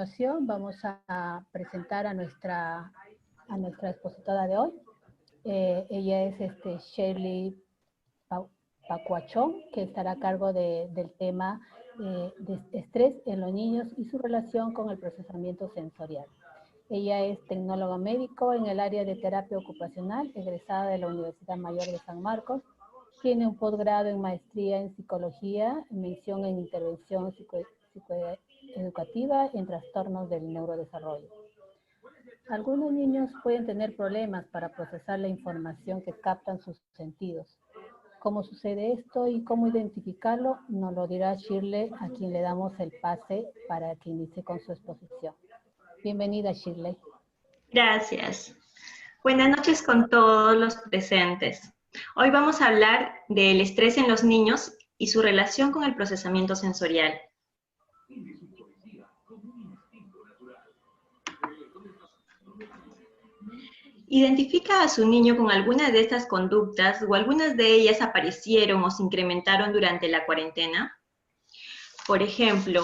continuación vamos a presentar a nuestra expositora de hoy. Ella es Shirley Pacuachón, que estará a cargo del tema de estrés en los niños y su relación con el procesamiento sensorial. Ella es tecnóloga médico en el área de terapia ocupacional, egresada de la Universidad Mayor de San Marcos. Tiene un posgrado en maestría en psicología, mención en intervención psicoeducativa en trastornos del neurodesarrollo. Algunos niños pueden tener problemas para procesar la información que captan sus sentidos. ¿Cómo sucede esto y cómo identificarlo? Nos lo dirá Shirley, a quien le damos el pase para que inicie con su exposición. Bienvenida, Shirley. Gracias. Buenas noches con todos los presentes. Hoy vamos a hablar del estrés en los niños y su relación con el procesamiento sensorial. Identifica a su niño con algunas de estas conductas o algunas de ellas aparecieron o se incrementaron durante la cuarentena. Por ejemplo,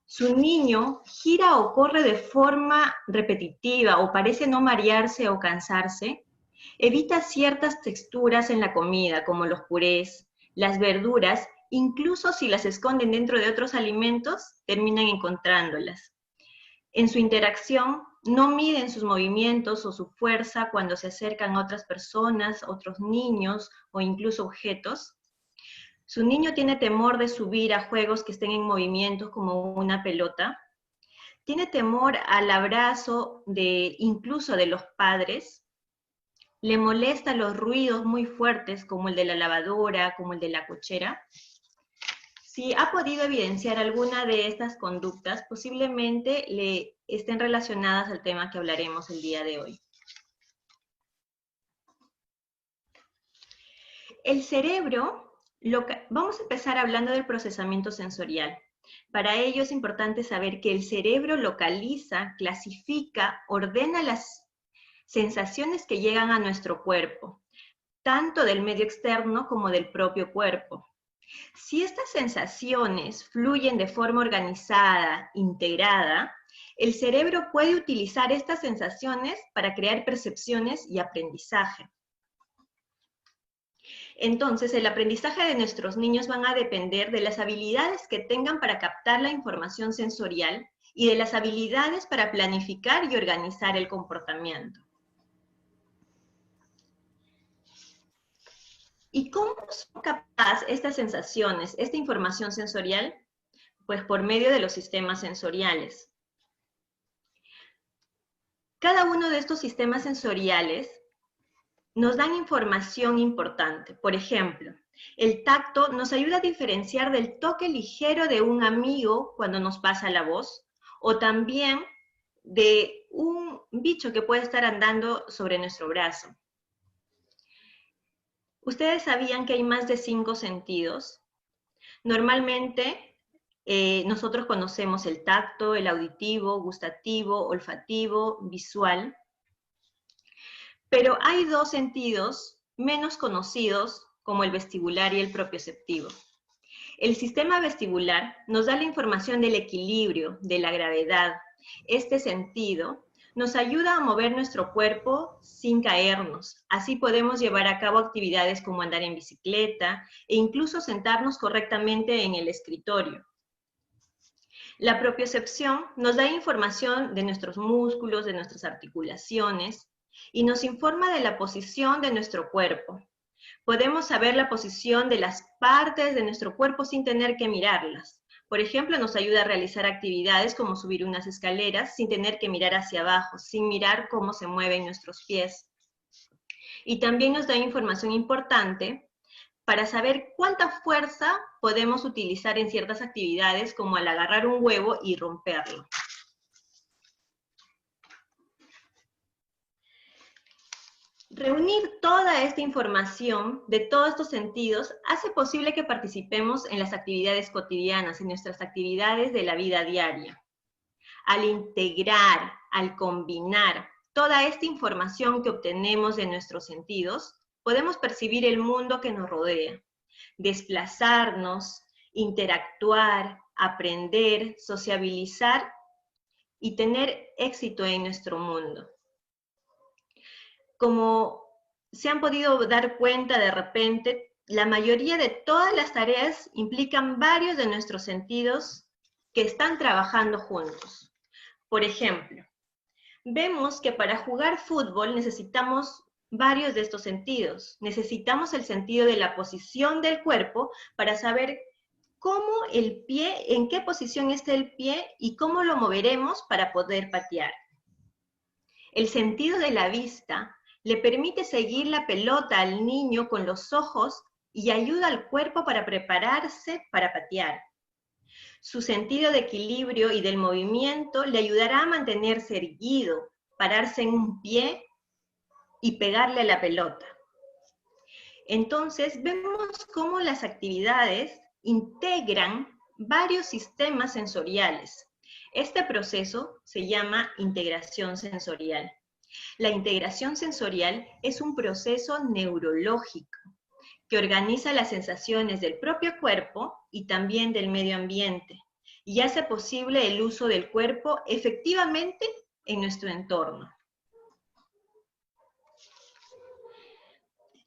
su niño gira o corre de forma repetitiva o parece no marearse o cansarse. Evita ciertas texturas en la comida, como los purés, las verduras, incluso si las esconden dentro de otros alimentos, terminan encontrándolas. En su interacción, no miden sus movimientos o su fuerza cuando se acercan a otras personas, otros niños o incluso objetos. Su niño tiene temor de subir a juegos que estén en movimiento como una pelota. Tiene temor al abrazo incluso de los padres. Le molestan los ruidos muy fuertes como el de la lavadora, como el de la cochera. Si ha podido evidenciar alguna de estas conductas, posiblemente le estén relacionadas al tema que hablaremos el día de hoy. El cerebro, vamos a empezar hablando del procesamiento sensorial. Para ello es importante saber que el cerebro localiza, clasifica, ordena las sensaciones que llegan a nuestro cuerpo, tanto del medio externo como del propio cuerpo. Si estas sensaciones fluyen de forma organizada, integrada, el cerebro puede utilizar estas sensaciones para crear percepciones y aprendizaje. Entonces, el aprendizaje de nuestros niños van a depender de las habilidades que tengan para captar la información sensorial y de las habilidades para planificar y organizar el comportamiento. ¿Y cómo son capaces estas sensaciones, esta información sensorial? Pues por medio de los sistemas sensoriales. Cada uno de estos sistemas sensoriales nos dan información importante. Por ejemplo, el tacto nos ayuda a diferenciar del toque ligero de un amigo cuando nos pasa la voz, o también de un bicho que puede estar andando sobre nuestro brazo. ¿Ustedes sabían que hay más de 5 sentidos? Normalmente nosotros conocemos el tacto, el auditivo, gustativo, olfativo, visual. Pero hay 2 sentidos menos conocidos como el vestibular y el propioceptivo. El sistema vestibular nos da la información del equilibrio, de la gravedad. Este sentido nos ayuda a mover nuestro cuerpo sin caernos. Así podemos llevar a cabo actividades como andar en bicicleta e incluso sentarnos correctamente en el escritorio. La propiocepción nos da información de nuestros músculos, de nuestras articulaciones y nos informa de la posición de nuestro cuerpo. Podemos saber la posición de las partes de nuestro cuerpo sin tener que mirarlas. Por ejemplo, nos ayuda a realizar actividades como subir unas escaleras sin tener que mirar hacia abajo, sin mirar cómo se mueven nuestros pies. Y también nos da información importante para saber cuánta fuerza podemos utilizar en ciertas actividades, como al agarrar un huevo y romperlo. Reunir toda esta información de todos estos sentidos hace posible que participemos en las actividades cotidianas, en nuestras actividades de la vida diaria. Al integrar, al combinar toda esta información que obtenemos de nuestros sentidos, podemos percibir el mundo que nos rodea, desplazarnos, interactuar, aprender, sociabilizar y tener éxito en nuestro mundo. Como se han podido dar cuenta de repente, la mayoría de todas las tareas implican varios de nuestros sentidos que están trabajando juntos. Por ejemplo, vemos que para jugar fútbol necesitamos varios de estos sentidos. Necesitamos el sentido de la posición del cuerpo para saber cómo el pie, en qué posición está el pie y cómo lo moveremos para poder patear. El sentido de la vista le permite seguir la pelota al niño con los ojos y ayuda al cuerpo para prepararse para patear. Su sentido de equilibrio y del movimiento le ayudará a mantenerse erguido, pararse en un pie y pegarle a la pelota. Entonces, vemos cómo las actividades integran varios sistemas sensoriales. Este proceso se llama integración sensorial. La integración sensorial es un proceso neurológico que organiza las sensaciones del propio cuerpo y también del medio ambiente, y hace posible el uso del cuerpo efectivamente en nuestro entorno.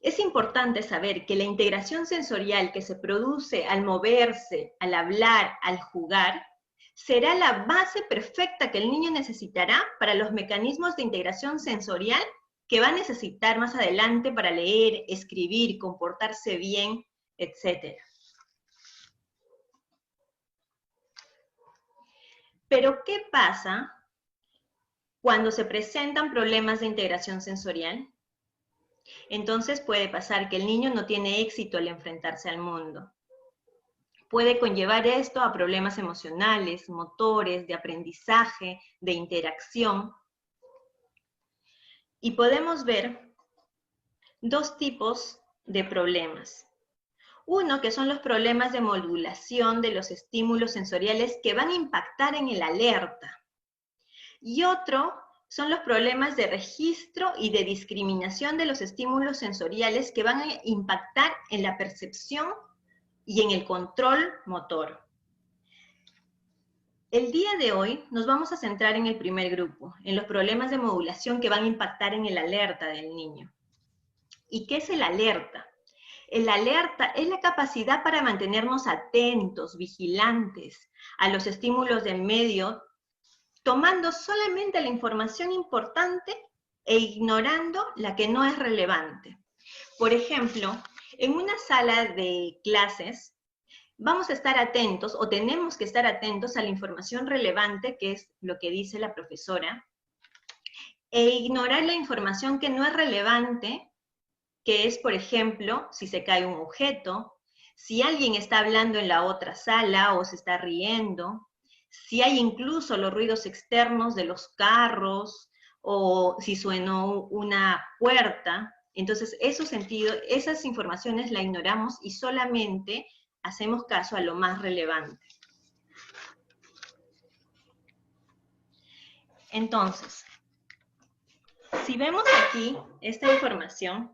Es importante saber que la integración sensorial que se produce al moverse, al hablar, al jugar, será la base perfecta que el niño necesitará para los mecanismos de integración sensorial que va a necesitar más adelante para leer, escribir, comportarse bien, etc. Pero, ¿qué pasa cuando se presentan problemas de integración sensorial? Entonces puede pasar que el niño no tiene éxito al enfrentarse al mundo. Puede conllevar esto a problemas emocionales, motores, de aprendizaje, de interacción. Y podemos ver dos tipos de problemas. Uno, que son los problemas de modulación de los estímulos sensoriales que van a impactar en el alerta. Y otro son los problemas de registro y de discriminación de los estímulos sensoriales que van a impactar en la percepción y en el control motor. El día de hoy nos vamos a centrar en el primer grupo, en los problemas de modulación que van a impactar en el alerta del niño. ¿Y qué es el alerta? El alerta es la capacidad para mantenernos atentos, vigilantes a los estímulos del medio, tomando solamente la información importante e ignorando la que no es relevante. Por ejemplo, en una sala de clases vamos a estar atentos o tenemos que estar atentos a la información relevante, que es lo que dice la profesora, e ignorar la información que no es relevante, que es, por ejemplo, si se cae un objeto, si alguien está hablando en la otra sala o se está riendo, si hay incluso los ruidos externos de los carros o si suenó una puerta. Entonces, esas informaciones las ignoramos y solamente hacemos caso a lo más relevante. Entonces, si vemos aquí esta información,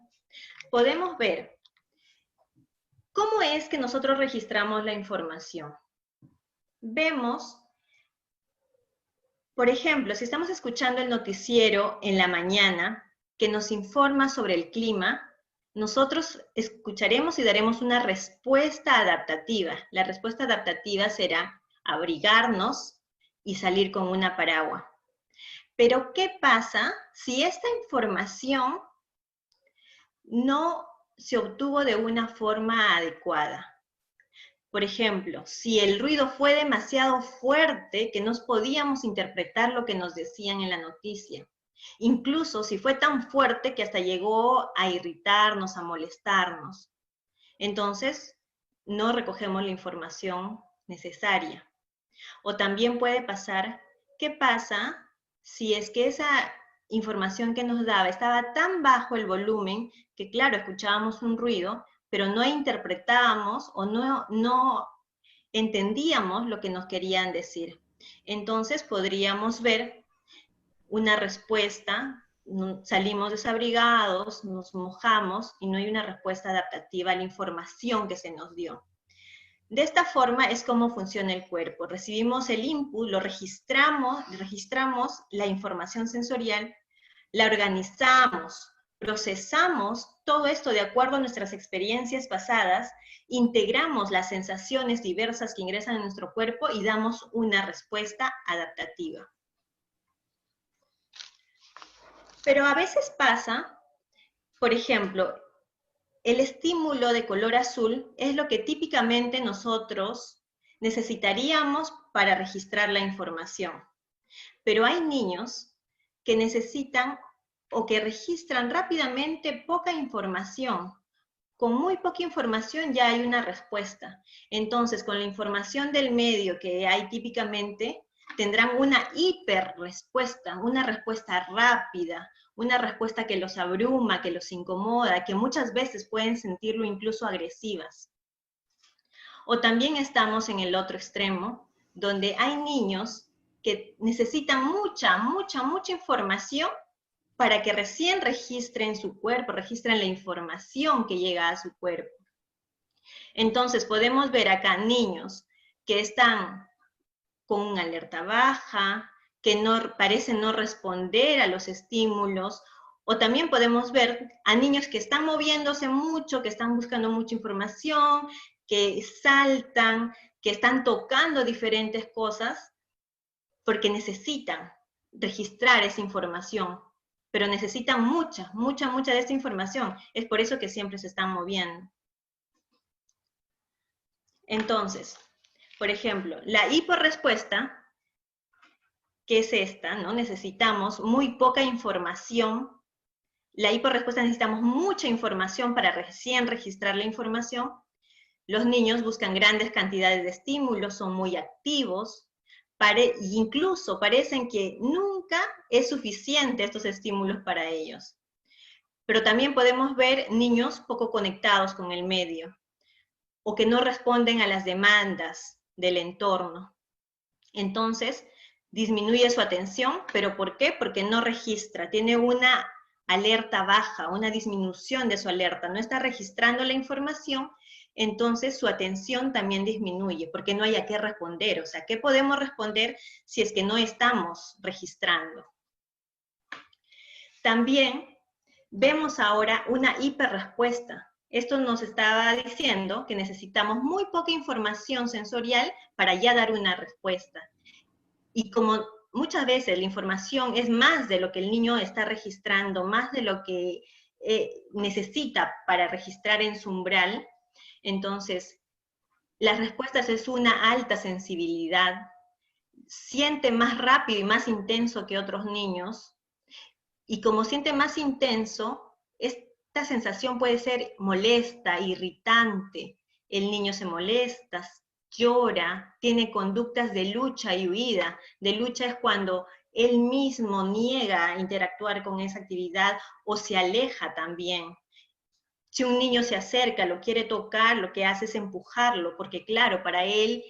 podemos ver cómo es que nosotros registramos la información. Vemos, por ejemplo, si estamos escuchando el noticiero en la mañana que nos informa sobre el clima, nosotros escucharemos y daremos una respuesta adaptativa. La respuesta adaptativa será abrigarnos y salir con una paraguas. Pero, ¿qué pasa si esta información no se obtuvo de una forma adecuada? Por ejemplo, si el ruido fue demasiado fuerte que no podíamos interpretar lo que nos decían en la noticia. Incluso si fue tan fuerte que hasta llegó a irritarnos, a molestarnos. Entonces, no recogemos la información necesaria. O también puede pasar, ¿qué pasa si es que esa información que nos daba estaba tan bajo el volumen que, claro, escuchábamos un ruido, pero no interpretábamos o no entendíamos lo que nos querían decir? Entonces podríamos ver una respuesta, salimos desabrigados, nos mojamos y no hay una respuesta adaptativa a la información que se nos dio. De esta forma es como funciona el cuerpo. Recibimos el input, lo registramos la información sensorial, la organizamos, procesamos todo esto de acuerdo a nuestras experiencias pasadas, integramos las sensaciones diversas que ingresan a nuestro cuerpo y damos una respuesta adaptativa. Pero a veces pasa, por ejemplo, el estímulo de color azul es lo que típicamente nosotros necesitaríamos para registrar la información. Pero hay niños que necesitan o que registran rápidamente poca información. Con muy poca información ya hay una respuesta. Entonces, con la información del medio que hay típicamente, tendrán una hiperrespuesta, una respuesta rápida, una respuesta que los abruma, que los incomoda, que muchas veces pueden sentirlo incluso agresivas. O también estamos en el otro extremo, donde hay niños que necesitan mucha información para que recién registren su cuerpo, registren la información que llega a su cuerpo. Entonces podemos ver acá niños que están con una alerta baja, que parecen no responder a los estímulos, o también podemos ver a niños que están moviéndose mucho, que están buscando mucha información, que saltan, que están tocando diferentes cosas, porque necesitan registrar esa información, pero necesitan mucha de esta información. Es por eso que siempre se están moviendo. Entonces, por ejemplo, la hiporrespuesta, que es esta, ¿no? Necesitamos muy poca información. La hiporrespuesta necesitamos mucha información para recién registrar la información. Los niños buscan grandes cantidades de estímulos, son muy activos, incluso parecen que nunca es suficiente estos estímulos para ellos. Pero también podemos ver niños poco conectados con el medio, o que no responden a las demandas del entorno. Entonces, disminuye su atención, ¿pero por qué? Porque no registra, tiene una alerta baja, una disminución de su alerta, no está registrando la información, entonces su atención también disminuye, porque no hay a qué responder. O sea, ¿qué podemos responder si es que no estamos registrando? También vemos ahora una hiperrespuesta. Esto nos estaba diciendo que necesitamos muy poca información sensorial para ya dar una respuesta. Y como muchas veces la información es más de lo que el niño está registrando, más de lo que necesita para registrar en su umbral, entonces las respuestas es una alta sensibilidad, siente más rápido y más intenso que otros niños, y como siente más intenso, esta sensación puede ser molesta, irritante, el niño se molesta, llora, tiene conductas de lucha y huida. De lucha es cuando él mismo niega interactuar con esa actividad o se aleja también. Si un niño se acerca, lo quiere tocar, lo que hace es empujarlo, porque claro, para él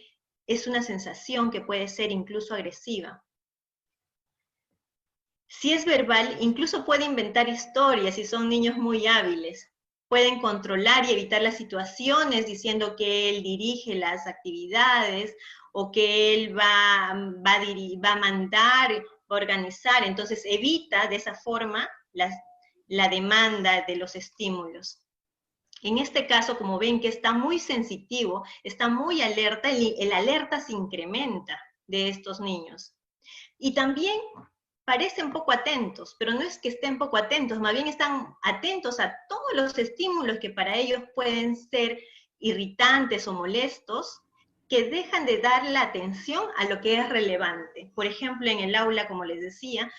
es una sensación que puede ser incluso agresiva. Si es verbal, incluso puede inventar historias si son niños muy hábiles. Pueden controlar y evitar las situaciones diciendo que él dirige las actividades o que él va a mandar, va a organizar. Entonces evita de esa forma la demanda de los estímulos. En este caso, como ven que está muy sensitivo, está muy alerta, el alerta se incrementa de estos niños. Y también parecen poco atentos, pero no es que estén poco atentos, más bien están atentos a todos los estímulos que para ellos pueden ser irritantes o molestos, que dejan de dar la atención a lo que es relevante. Por ejemplo, en el aula, como les decía,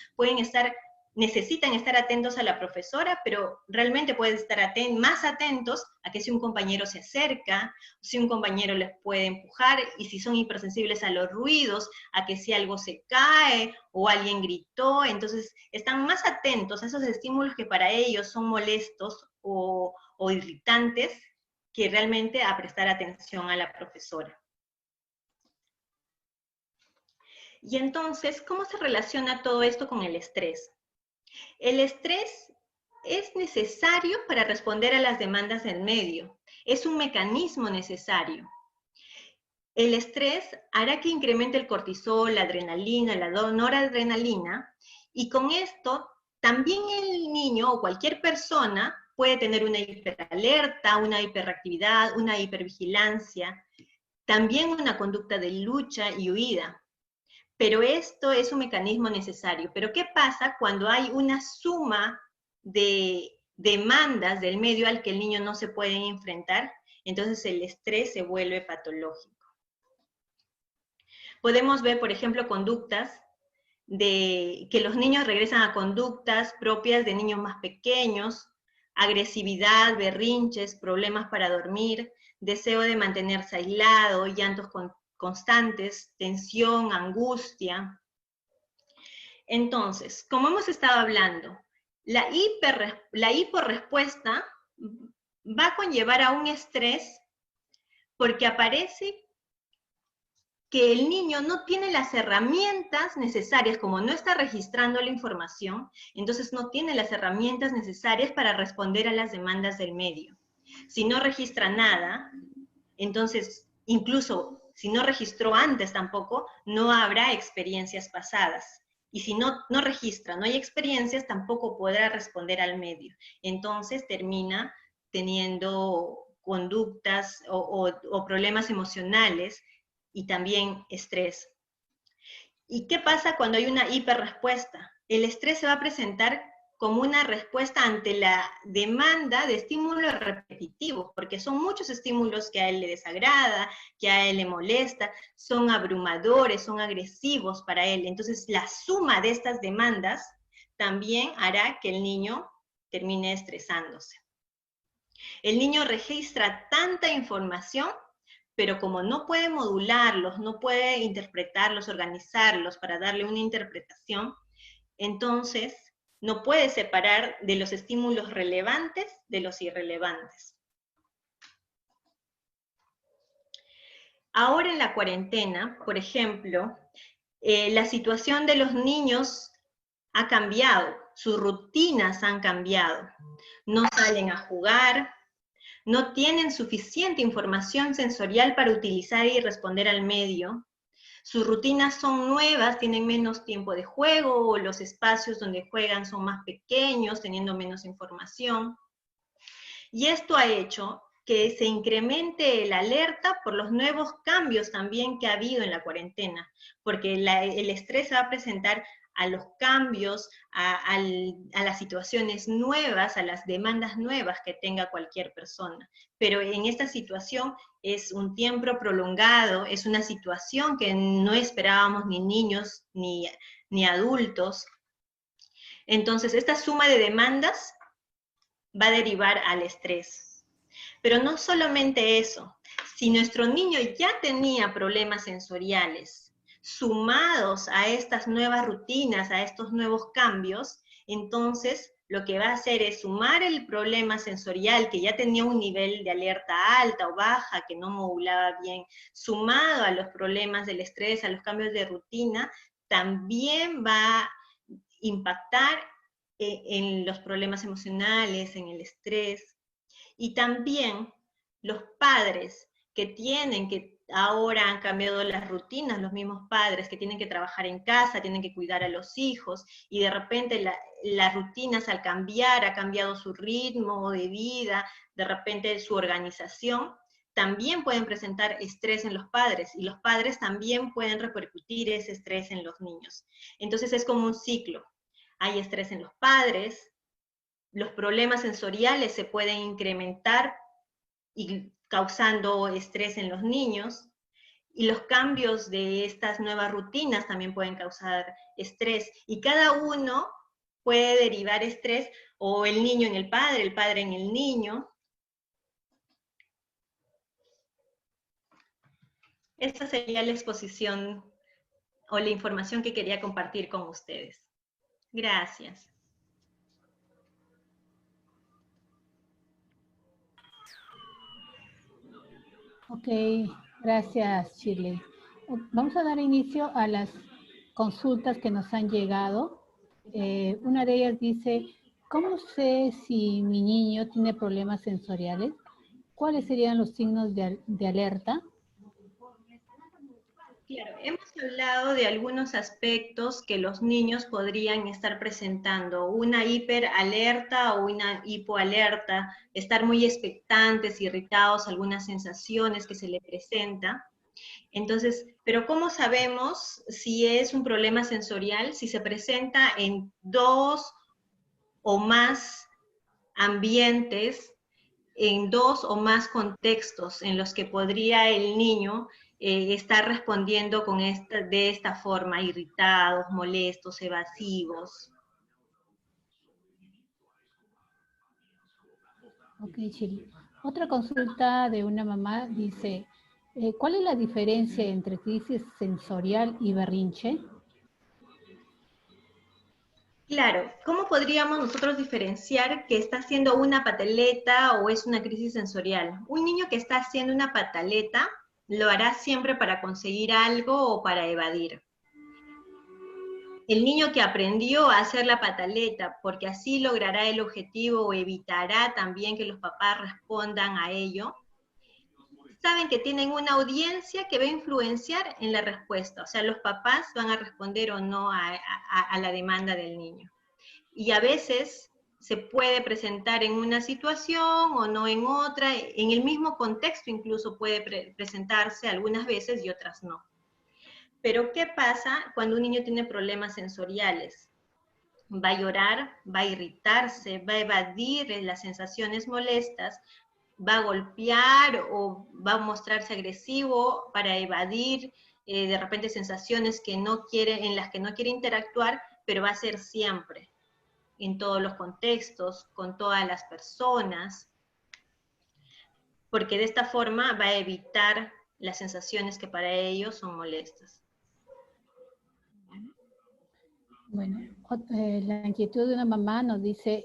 necesitan estar atentos a la profesora, pero realmente pueden estar más atentos a que si un compañero se acerca, si un compañero les puede empujar, y si son hipersensibles a los ruidos, a que si algo se cae o alguien gritó, entonces están más atentos a esos estímulos que para ellos son molestos o irritantes, que realmente a prestar atención a la profesora. Y entonces, ¿cómo se relaciona todo esto con el estrés? El estrés es necesario para responder a las demandas del medio. Es un mecanismo necesario. el estrés hará que incremente el cortisol, la adrenalina, la noradrenalina, y con esto también el niño o cualquier persona puede tener una hiperalerta, una hiperactividad, una hipervigilancia, también una conducta de lucha y huida. Pero esto es un mecanismo necesario. Pero ¿qué pasa cuando hay una suma de demandas del medio al que el niño no se puede enfrentar? Entonces el estrés se vuelve patológico. Podemos ver, por ejemplo, conductas de que los niños regresan a conductas propias de niños más pequeños, agresividad, berrinches, problemas para dormir, deseo de mantenerse aislado, llantos constantes, tensión, angustia. Entonces, como hemos estado hablando, la hiporrespuesta va a conllevar a un estrés porque aparece que el niño no tiene las herramientas necesarias, como no está registrando la información, entonces no tiene las herramientas necesarias para responder a las demandas del medio. Si no registra nada, entonces incluso si no registró antes tampoco, no habrá experiencias pasadas. Y si no registra, no hay experiencias, tampoco podrá responder al medio. Entonces termina teniendo conductas o problemas emocionales y también estrés. ¿Y qué pasa cuando hay una hiperrespuesta? El estrés se va a presentar como una respuesta ante la demanda de estímulos repetitivos, porque son muchos estímulos que a él le desagrada, que a él le molesta, son abrumadores, son agresivos para él. Entonces, la suma de estas demandas también hará que el niño termine estresándose. El niño registra tanta información, pero como no puede modularlos, no puede interpretarlos, organizarlos para darle una interpretación, entonces no puede separar de los estímulos relevantes de los irrelevantes. Ahora en la cuarentena, por ejemplo, la situación de los niños ha cambiado, sus rutinas han cambiado. No salen a jugar, no tienen suficiente información sensorial para utilizar y responder al medio. Sus rutinas son nuevas, tienen menos tiempo de juego, o los espacios donde juegan son más pequeños, teniendo menos información. Y esto ha hecho que se incremente la alerta por los nuevos cambios también que ha habido en la cuarentena, porque el estrés se va a presentar a los cambios, a las situaciones nuevas, a las demandas nuevas que tenga cualquier persona. Pero en esta situación es un tiempo prolongado, es una situación que no esperábamos ni niños ni adultos. Entonces, esta suma de demandas va a derivar al estrés. Pero no solamente eso, si nuestro niño ya tenía problemas sensoriales, sumados a estas nuevas rutinas, a estos nuevos cambios, entonces lo que va a hacer es sumar el problema sensorial, que ya tenía un nivel de alerta alta o baja, que no modulaba bien, sumado a los problemas del estrés, a los cambios de rutina, también va a impactar en los problemas emocionales, en el estrés. Y también los padres que ahora han cambiado las rutinas, los mismos padres que tienen que trabajar en casa, tienen que cuidar a los hijos, y de repente las rutinas al cambiar, ha cambiado su ritmo de vida, de repente su organización, también pueden presentar estrés en los padres, y los padres también pueden repercutir ese estrés en los niños. Entonces es como un ciclo. Hay estrés en los padres, los problemas sensoriales se pueden incrementar y causando estrés en los niños, y los cambios de estas nuevas rutinas también pueden causar estrés, y cada uno puede derivar estrés, o el niño en el padre en el niño. Esta sería la exposición o la información que quería compartir con ustedes. Gracias. Ok, gracias, Shirley. Vamos a dar inicio a las consultas que nos han llegado. Una de ellas dice, ¿cómo sé si mi niño tiene problemas sensoriales? ¿Cuáles serían los signos de alerta? Claro, hemos hablado de algunos aspectos que los niños podrían estar presentando, una hiperalerta o una hipoalerta, estar muy expectantes, irritados, algunas sensaciones que se le presenta. Entonces, pero ¿cómo sabemos si es un problema sensorial? Si se presenta en 2 o más ambientes, en 2 o más contextos en los que podría el niño estar respondiendo de esta forma, irritados, molestos, evasivos. Ok, Chile. Otra consulta de una mamá dice, ¿cuál es la diferencia entre crisis sensorial y berrinche? Claro, ¿cómo podríamos nosotros diferenciar que está haciendo una pataleta o es una crisis sensorial? Un niño que está haciendo una pataleta lo hará siempre para conseguir algo o para evadir. El niño que aprendió a hacer la pataleta porque así logrará el objetivo o evitará también que los papás respondan a ello, saben que tienen una audiencia que va a influenciar en la respuesta. O sea, los papás van a responder o no a la demanda del niño. Y a veces se puede presentar en una situación o no en otra, en el mismo contexto incluso puede presentarse algunas veces y otras no. Pero ¿qué pasa cuando un niño tiene problemas sensoriales? Va a llorar, va a irritarse, va a evadir las sensaciones molestas, va a golpear o va a mostrarse agresivo para evadir de repente sensaciones que no quiere, en las que no quiere interactuar, pero va a ser siempre, en todos los contextos, con todas las personas, porque de esta forma va a evitar las sensaciones que para ellos son molestas. Bueno, la inquietud de una mamá nos dice,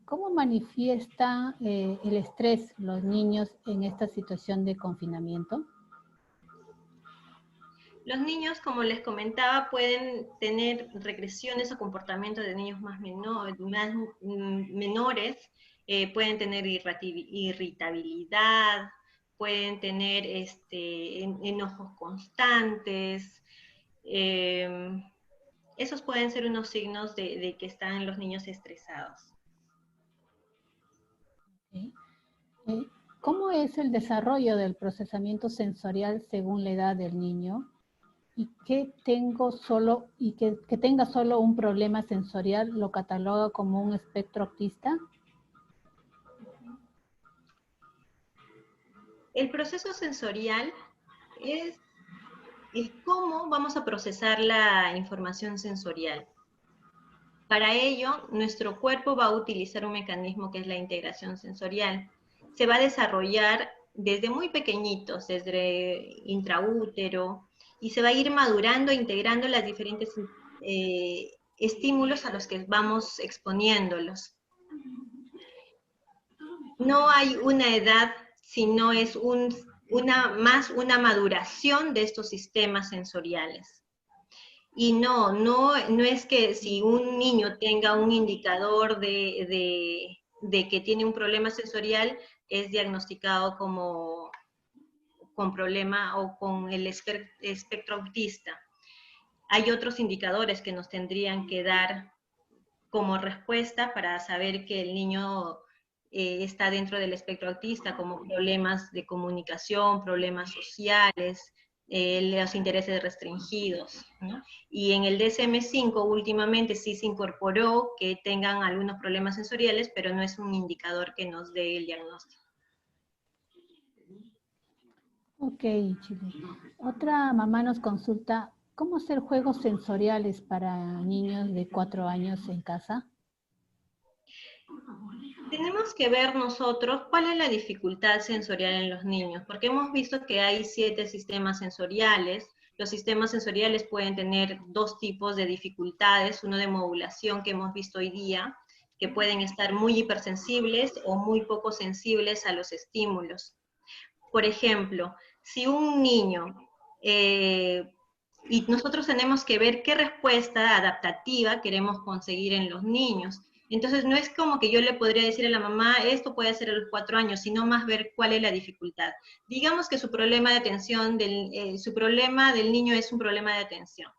¿cómo manifiesta el estrés los niños en esta situación de confinamiento? Los niños, como les comentaba, pueden tener regresiones o comportamientos de niños más menores, pueden tener irritabilidad, pueden tener enojos constantes. Esos pueden ser unos signos de que están los niños estresados. ¿Sí? ¿Cómo es el desarrollo del procesamiento sensorial según la edad del niño? Y que tenga solo un problema sensorial lo cataloga como un espectro autista. El proceso sensorial es cómo vamos a procesar la información sensorial. Para ello, nuestro cuerpo va a utilizar un mecanismo que es la integración sensorial. Se va a desarrollar desde muy pequeñitos, desde intraútero, y se va a ir madurando, integrando los diferentes estímulos a los que vamos exponiéndolos. No hay una edad, sino es más una maduración de estos sistemas sensoriales. Y no es que si un niño tenga un indicador de que tiene un problema sensorial, es diagnosticado con problema o con el espectro autista. Hay otros indicadores que nos tendrían que dar como respuesta para saber que el niño está dentro del espectro autista, como problemas de comunicación, problemas sociales, los intereses restringidos, ¿no? Y en el DSM-5 últimamente sí se incorporó que tengan algunos problemas sensoriales, pero no es un indicador que nos dé el diagnóstico. Ok, Chile. Otra mamá nos consulta, ¿cómo hacer juegos sensoriales para niños de 4 años en casa? Tenemos que ver nosotros cuál es la dificultad sensorial en los niños, porque hemos visto que hay 7 sistemas sensoriales. Los sistemas sensoriales pueden tener 2 tipos de dificultades, uno de modulación que hemos visto hoy día, que pueden estar muy hipersensibles o muy poco sensibles a los estímulos. Por ejemplo, si un niño, y nosotros tenemos que ver qué respuesta adaptativa queremos conseguir en los niños. Entonces no es como que yo le podría decir a la mamá, esto puede hacer a los 4 años, sino más ver cuál es la dificultad. Digamos que su problema de atención, su problema del niño es un problema de atención.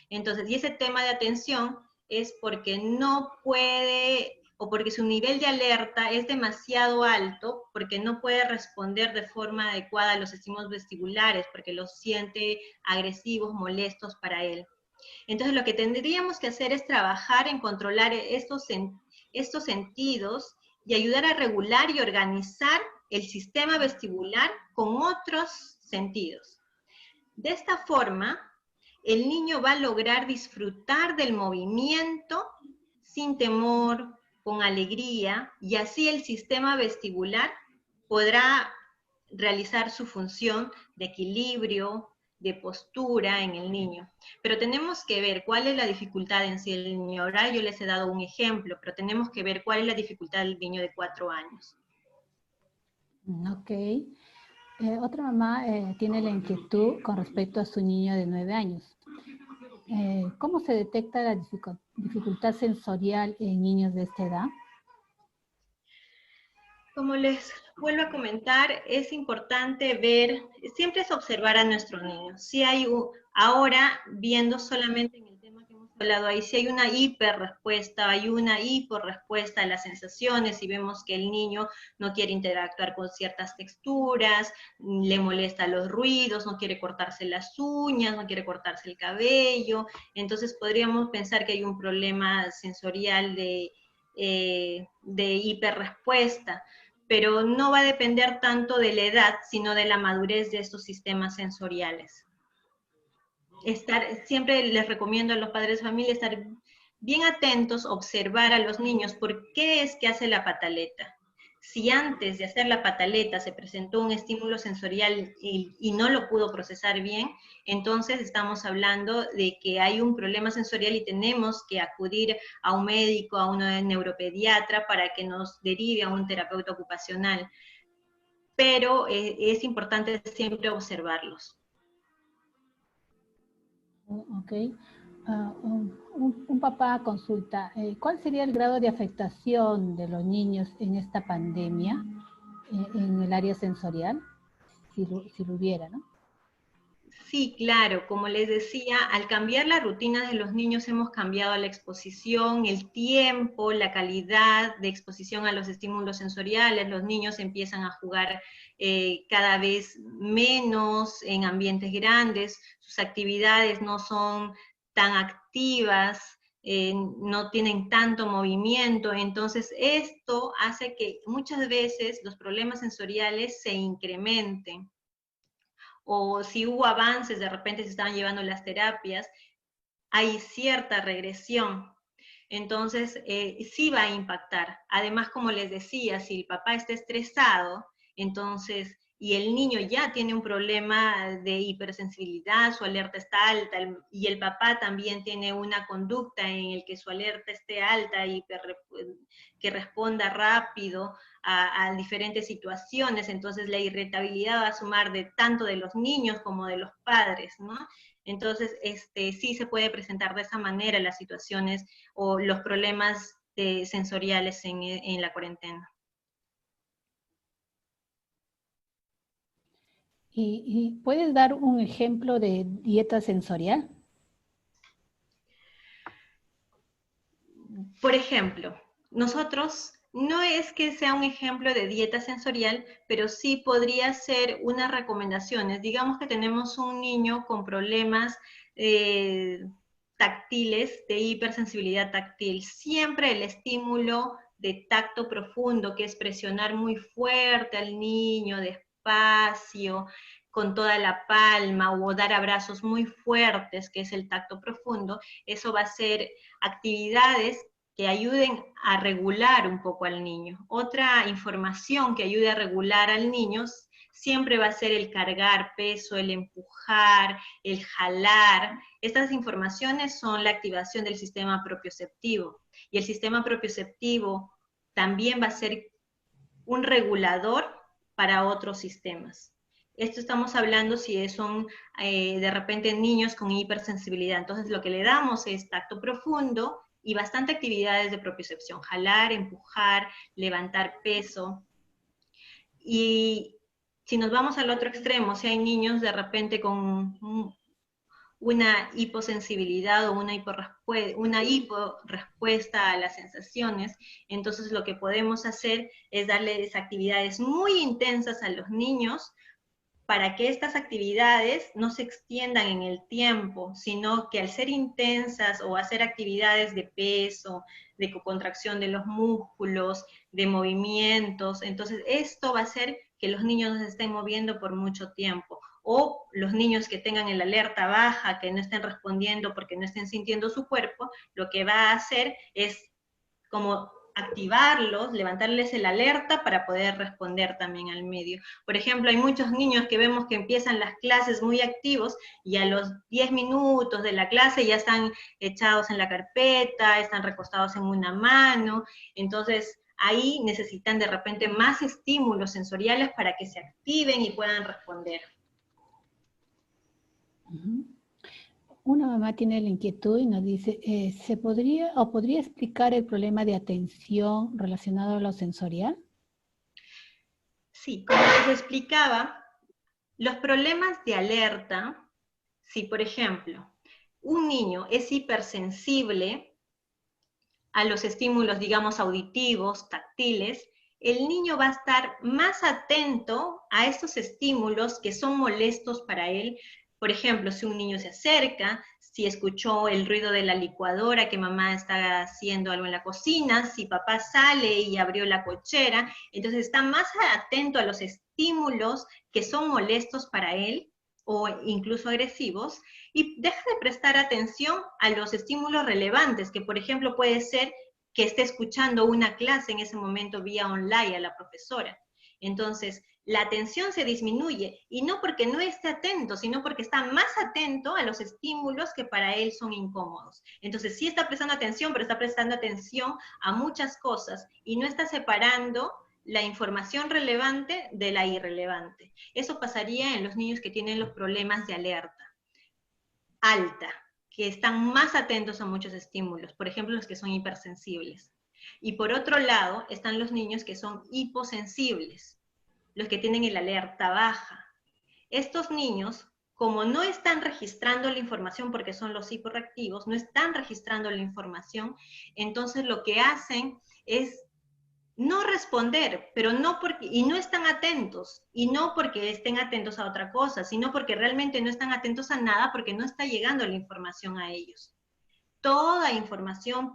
Entonces, y ese tema de atención es porque no puede, o porque su nivel de alerta es demasiado alto, porque no puede responder de forma adecuada a los estímulos vestibulares, porque los siente agresivos, molestos para él. Entonces, lo que tendríamos que hacer es trabajar en controlar estos sentidos y ayudar a regular y organizar el sistema vestibular con otros sentidos. De esta forma, el niño va a lograr disfrutar del movimiento sin temor, con alegría, y así el sistema vestibular podrá realizar su función de equilibrio, de postura en el niño. Pero tenemos que ver cuál es la dificultad en sí del niño. Ahora yo les he dado un ejemplo, pero tenemos que ver cuál es la dificultad del niño de 4 años. Ok. Otra mamá tiene la inquietud con respecto a su niño de 9 años. ¿Cómo se detecta la dificultad sensorial en niños de esta edad? Como les vuelvo a comentar, es importante ver, siempre es observar a nuestros niños. Si hay ahora, viendo solamente en el tema que hemos hablado ahí, si hay una hiperrespuesta, hay una hiporrespuesta a las sensaciones, y vemos que el niño no quiere interactuar con ciertas texturas, le molesta los ruidos, no quiere cortarse las uñas, no quiere cortarse el cabello, entonces podríamos pensar que hay un problema sensorial de hiperrespuesta, pero no va a depender tanto de la edad, sino de la madurez de estos sistemas sensoriales. Siempre les recomiendo a los padres de familia estar bien atentos, observar a los niños por qué es que hace la pataleta. Si antes de hacer la pataleta se presentó un estímulo sensorial y no lo pudo procesar bien, entonces estamos hablando de que hay un problema sensorial y tenemos que acudir a un médico, a un neuropediatra para que nos derive a un terapeuta ocupacional. Pero es importante siempre observarlos. Ok. Un papá consulta, ¿cuál sería el grado de afectación de los niños en esta pandemia en el área sensorial? Si lo hubiera, ¿no? Sí, claro, como les decía, al cambiar la rutina de los niños hemos cambiado la exposición, el tiempo, la calidad de exposición a los estímulos sensoriales. Los niños empiezan a jugar cada vez menos en ambientes grandes, sus actividades no son tan activas, no tienen tanto movimiento, entonces esto hace que muchas veces los problemas sensoriales se incrementen. O si hubo avances, de repente se estaban llevando las terapias, hay cierta regresión. Entonces, sí va a impactar. Además, como les decía, si el papá está estresado, entonces, y el niño ya tiene un problema de hipersensibilidad, su alerta está alta, y el papá también tiene una conducta en el que su alerta esté alta y que responda rápido a diferentes situaciones, entonces la irritabilidad va a sumar tanto de los niños como de los padres, ¿no? Entonces, sí se puede presentar de esa manera las situaciones o los problemas sensoriales en la cuarentena. ¿Y puedes dar un ejemplo de dieta sensorial? Por ejemplo, nosotros, no es que sea un ejemplo de dieta sensorial, pero sí podría ser unas recomendaciones. Digamos que tenemos un niño con problemas táctiles, de hipersensibilidad táctil. Siempre el estímulo de tacto profundo, que es presionar muy fuerte al niño, despacio, con toda la palma, o dar abrazos muy fuertes, que es el tacto profundo, eso va a ser actividades que ayuden a regular un poco al niño. Otra información que ayude a regular al niño siempre va a ser el cargar peso, el empujar, el jalar. Estas informaciones son la activación del sistema propioceptivo. Y el sistema propioceptivo también va a ser un regulador para otros sistemas. Esto estamos hablando si son de repente niños con hipersensibilidad. Entonces lo que le damos es tacto profundo y bastante actividades de propiocepción, jalar, empujar, levantar peso. Y si nos vamos al otro extremo, si hay niños de repente con una hiposensibilidad o una hiporrespuesta a las sensaciones, entonces lo que podemos hacer es darles actividades muy intensas a los niños para que estas actividades no se extiendan en el tiempo, sino que al ser intensas o hacer actividades de peso, de contracción de los músculos, de movimientos, entonces esto va a hacer que los niños no se estén moviendo por mucho tiempo. O los niños que tengan el alerta baja, que no estén respondiendo porque no estén sintiendo su cuerpo, lo que va a hacer es como activarlos, levantarles el alerta para poder responder también al medio. Por ejemplo, hay muchos niños que vemos que empiezan las clases muy activos y a los 10 minutos de la clase ya están echados en la carpeta, están recostados en una mano, entonces ahí necesitan de repente más estímulos sensoriales para que se activen y puedan responder. Una mamá tiene la inquietud y nos dice, ¿se podría explicar el problema de atención relacionado a lo sensorial? Sí, como les explicaba, los problemas de alerta, si por ejemplo un niño es hipersensible a los estímulos, digamos, auditivos, táctiles, el niño va a estar más atento a estos estímulos que son molestos para él. Por ejemplo, si un niño se acerca, si escuchó el ruido de la licuadora, que mamá está haciendo algo en la cocina, si papá sale y abrió la cochera, entonces está más atento a los estímulos que son molestos para él o incluso agresivos, y deja de prestar atención a los estímulos relevantes, que por ejemplo puede ser que esté escuchando una clase en ese momento vía online a la profesora. Entonces, la atención se disminuye, y no porque no esté atento, sino porque está más atento a los estímulos que para él son incómodos. Entonces, sí está prestando atención, pero está prestando atención a muchas cosas, y no está separando la información relevante de la irrelevante. Eso pasaría en los niños que tienen los problemas de alerta alta, que están más atentos a muchos estímulos, por ejemplo, los que son hipersensibles. Y por otro lado, están los niños que son hiposensibles, los que tienen el alerta baja. Estos niños, como no están registrando la información porque son los hiperreactivos, no están registrando la información, entonces lo que hacen es no responder, pero no porque, y no están atentos, y no porque estén atentos a otra cosa, sino porque realmente no están atentos a nada, porque no está llegando la información a ellos. Toda información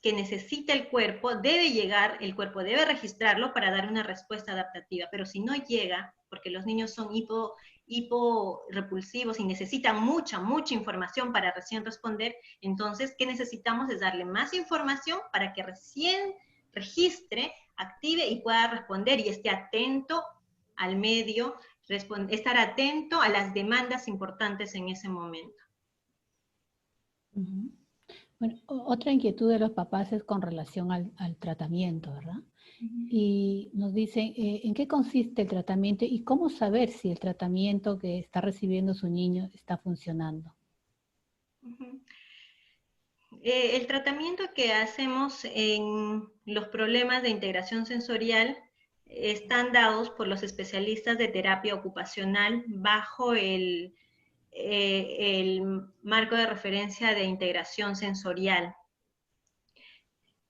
que necesita el cuerpo debe llegar, el cuerpo debe registrarlo para dar una respuesta adaptativa, pero si no llega, porque los niños son hiporepulsivos y necesitan mucha información para recién responder, entonces, ¿qué necesitamos? Es darle más información para que recién registre, active y pueda responder y esté atento al medio, estar atento a las demandas importantes en ese momento. Bueno, otra inquietud de los papás es con relación al tratamiento, ¿verdad? Y nos dicen, ¿en qué consiste el tratamiento y cómo saber si el tratamiento que está recibiendo su niño está funcionando? El tratamiento que hacemos en los problemas de integración sensorial están dados por los especialistas de terapia ocupacional bajo el marco de referencia de integración sensorial.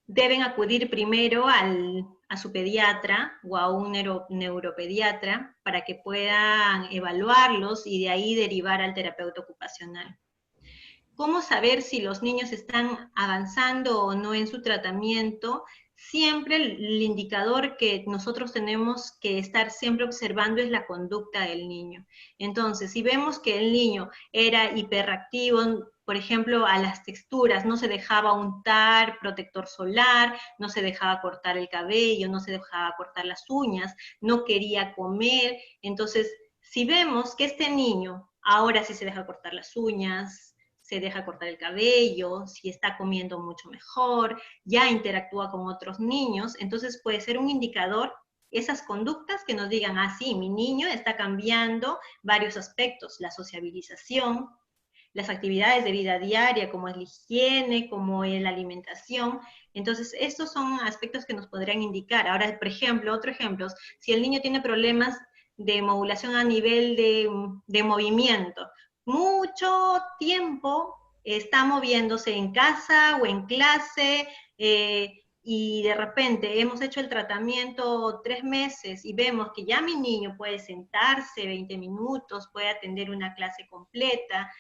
Deben acudir primero a su pediatra o a un neuropediatra para que puedan evaluarlos y de ahí derivar al terapeuta ocupacional. ¿Cómo saber si los niños están avanzando o no en su tratamiento? Siempre el indicador que nosotros tenemos que estar siempre observando es la conducta del niño. Entonces, si vemos que el niño era hiperactivo, por ejemplo, a las texturas, no se dejaba untar protector solar, no se dejaba cortar el cabello, no se dejaba cortar las uñas, no quería comer, entonces, si vemos que este niño ahora sí se deja cortar las uñas, se deja cortar el cabello, si está comiendo mucho mejor, ya interactúa con otros niños, entonces puede ser un indicador, esas conductas que nos digan, ah, sí, mi niño está cambiando varios aspectos, la sociabilización, las actividades de vida diaria, como es la higiene, como es la alimentación. Entonces, estos son aspectos que nos podrían indicar. Ahora, por ejemplo, otro ejemplo, si el niño tiene problemas de modulación a nivel de movimiento, mucho tiempo está moviéndose en casa o en clase, y de repente hemos hecho el tratamiento 3 meses y vemos que ya mi niño puede sentarse 20 minutos, puede atender una clase completa,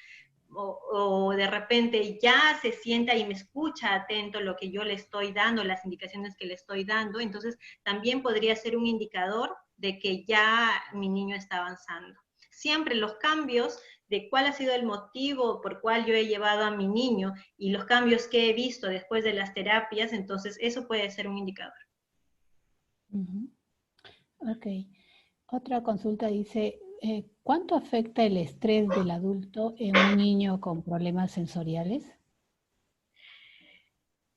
o de repente ya se sienta y me escucha atento lo que yo le estoy dando, las indicaciones que le estoy dando, entonces también podría ser un indicador de que ya mi niño está avanzando. Siempre los cambios de cuál ha sido el motivo por cual yo he llevado a mi niño y los cambios que he visto después de las terapias, entonces eso puede ser un indicador. Ok. Otra consulta dice, ¿cuánto afecta el estrés del adulto en un niño con problemas sensoriales?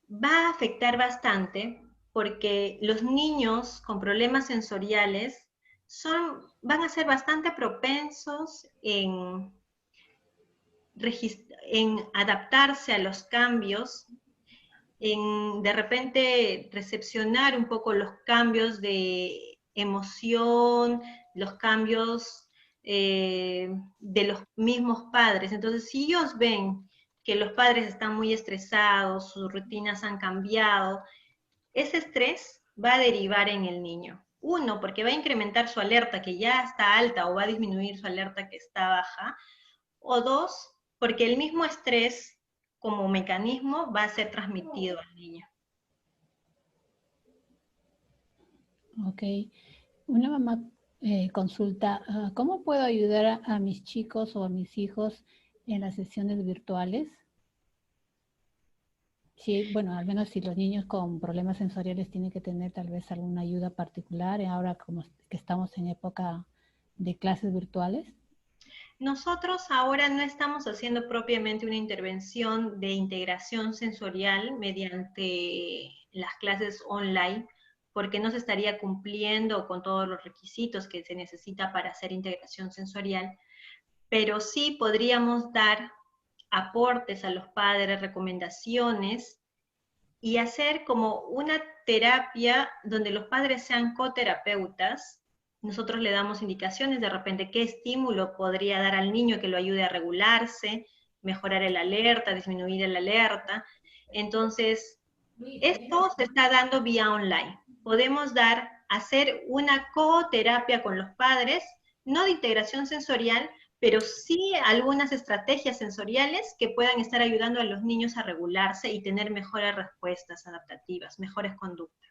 Va a afectar bastante porque los niños con problemas sensoriales van a ser bastante propensos en adaptarse a los cambios, en de repente recepcionar un poco los cambios de emoción, los cambios de los mismos padres. Entonces, si ellos ven que los padres están muy estresados, sus rutinas han cambiado, ese estrés va a derivar en el niño. Uno, porque va a incrementar su alerta que ya está alta o va a disminuir su alerta que está baja. O dos, porque el mismo estrés como mecanismo va a ser transmitido al niño. Ok. Una mamá consulta, ¿cómo puedo ayudar a mis chicos o a mis hijos en las sesiones virtuales? Sí, bueno, al menos si los niños con problemas sensoriales tienen que tener tal vez alguna ayuda particular, ahora como que estamos en época de clases virtuales. Nosotros ahora no estamos haciendo propiamente una intervención de integración sensorial mediante las clases online, porque no se estaría cumpliendo con todos los requisitos que se necesita para hacer integración sensorial, pero sí podríamos dar aportes a los padres, recomendaciones, y hacer como una terapia donde los padres sean coterapeutas. Nosotros le damos indicaciones de repente qué estímulo podría dar al niño que lo ayude a regularse, mejorar el alerta, disminuir el alerta. Entonces, esto se está dando vía online. Podemos hacer una coterapia con los padres, no de integración sensorial, pero sí algunas estrategias sensoriales que puedan estar ayudando a los niños a regularse y tener mejores respuestas adaptativas, mejores conductas.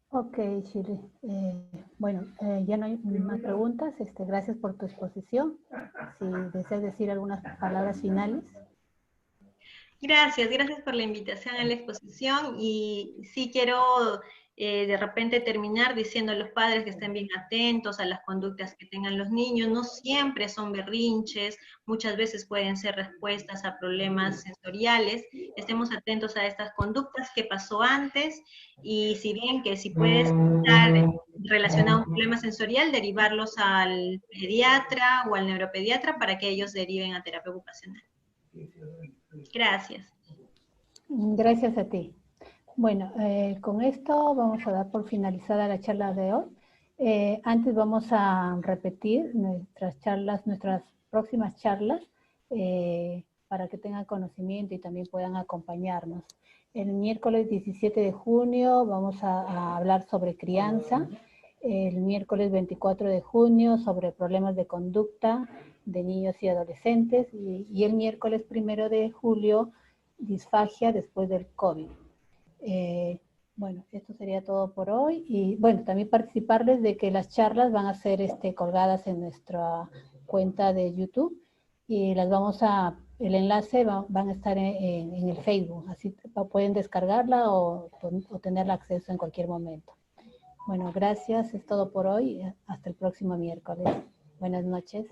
Ok, Shirley. Bueno, ya no hay más preguntas. Gracias por tu exposición. Si deseas decir algunas palabras finales. Gracias, gracias por la invitación a la exposición y sí quiero de repente terminar diciendo a los padres que estén bien atentos a las conductas que tengan los niños. No siempre son berrinches, muchas veces pueden ser respuestas a problemas sensoriales. Estemos atentos a estas conductas que pasó antes y si bien que si puede estar relacionado a un problema sensorial, derivarlos al pediatra o al neuropediatra para que ellos deriven a terapia ocupacional. Gracias. Gracias a ti. Bueno, con esto vamos a dar por finalizada la charla de hoy. Antes vamos a repetir nuestras próximas charlas, para que tengan conocimiento y también puedan acompañarnos. El miércoles 17 de junio vamos a hablar sobre crianza. El miércoles 24 de junio sobre problemas de conducta de niños y adolescentes. Y el miércoles 1 de julio, disfagia después del COVID. Bueno, esto sería todo por hoy. Y bueno, también participarles de que las charlas van a ser colgadas en nuestra cuenta de YouTube y el enlace van a estar en el Facebook, así pueden descargarla o tenerla acceso en cualquier momento. Bueno, gracias, es todo por hoy. Hasta el próximo miércoles. Buenas noches.